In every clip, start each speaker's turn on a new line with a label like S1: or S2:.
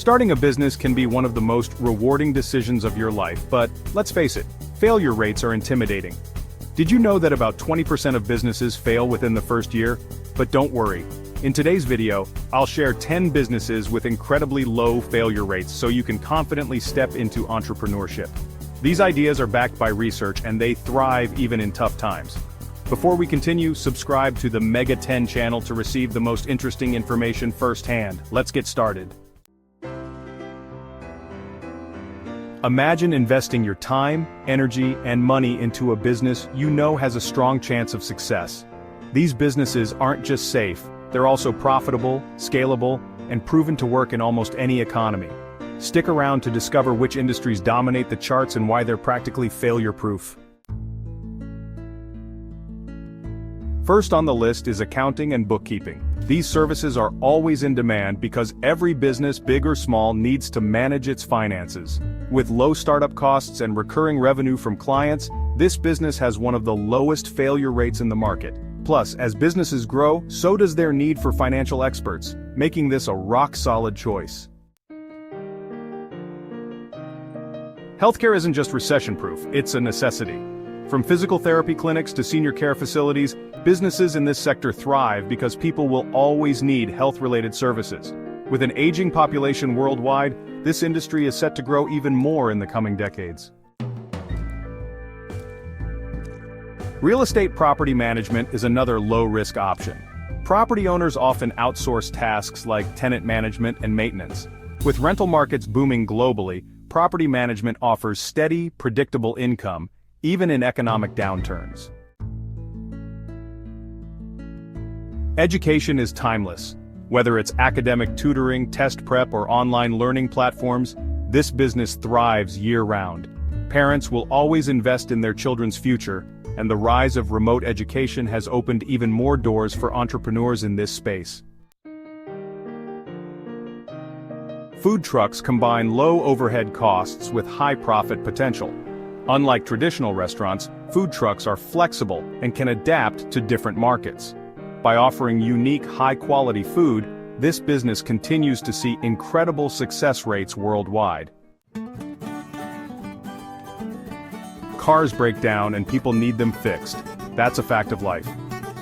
S1: Starting a business can be one of the most rewarding decisions of your life, but let's face it, failure rates are intimidating. Did you know that about 20% of businesses fail within the first year? But don't worry. In today's video, I'll share 10 businesses with incredibly low failure rates so you can confidently step into entrepreneurship. These ideas are backed by research and they thrive even in tough times. Before we continue, subscribe to the Mega 10 channel to receive the most interesting information firsthand. Let's get started. Imagine investing your time, energy, and money into a business you know has a strong chance of success. These businesses aren't just safe, they're also profitable, scalable, and proven to work in almost any economy. Stick around to discover which industries dominate the charts and why they're practically failure-proof. First on the list is accounting and bookkeeping. These services are always in demand because every business, big or small, needs to manage its finances. With low startup costs and recurring revenue from clients, this business has one of the lowest failure rates in the market. Plus, as businesses grow, so does their need for financial experts, making this a rock-solid choice. Healthcare isn't just recession-proof, it's a necessity. From physical therapy clinics to senior care facilities, businesses in this sector thrive because people will always need health-related services. With an aging population worldwide, this industry is set to grow even more in the coming decades. Real estate property management is another low-risk option. Property owners often outsource tasks like tenant management and maintenance. With rental markets booming globally, property management offers steady, predictable income, even in economic downturns. Education is timeless. Whether it's academic tutoring, test prep, or online learning platforms, this business thrives year-round. Parents will always invest in their children's future, and the rise of remote education has opened even more doors for entrepreneurs in this space. Food trucks combine low overhead costs with high profit potential. Unlike traditional restaurants, food trucks are flexible and can adapt to different markets. By offering unique, high-quality food, this business continues to see incredible success rates worldwide. Cars break down and people need them fixed. That's a fact of life.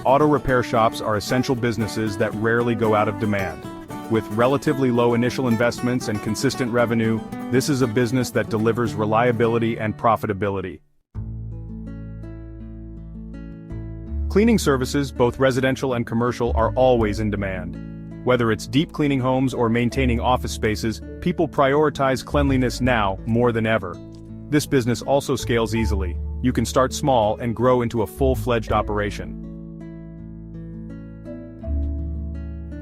S1: Auto repair shops are essential businesses that rarely go out of demand. With relatively low initial investments and consistent revenue, this is a business that delivers reliability and profitability. Cleaning services, both residential and commercial, are always in demand. Whether it's deep cleaning homes or maintaining office spaces, people prioritize cleanliness now more than ever. This business also scales easily. You can start small and grow into a full-fledged operation.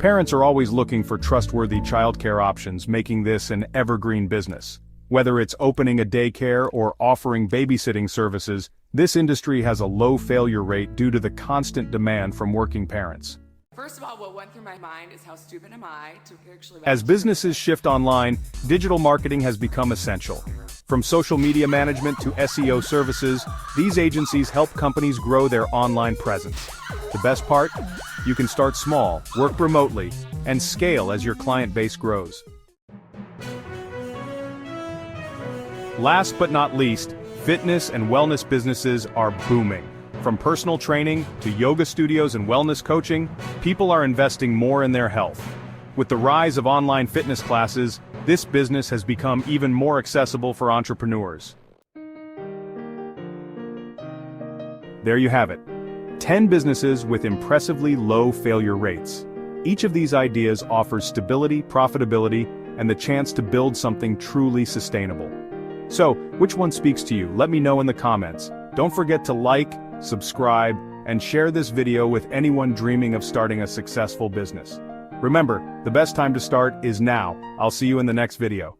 S1: Parents are always looking for trustworthy childcare options, making this an evergreen business. Whether it's opening a daycare or offering babysitting services, this industry has a low failure rate due to the constant demand from working parents.
S2: First of all, what went through my mind is how stupid am I to actually...
S1: As businesses shift online, digital marketing has become essential. From social media management to SEO services, these agencies help companies grow their online presence. The best part? You can start small, work remotely, and scale as your client base grows. Last but not least, fitness and wellness businesses are booming. From personal training to yoga studios and wellness coaching, people are investing more in their health. With the rise of online fitness classes, this business has become even more accessible for entrepreneurs. There you have it. 10 businesses with impressively low failure rates. Each of these ideas offers stability, profitability, and the chance to build something truly sustainable. So, which one speaks to you? Let me know in the comments. Don't forget to like, subscribe, and share this video with anyone dreaming of starting a successful business. Remember, the best time to start is now. I'll see you in the next video.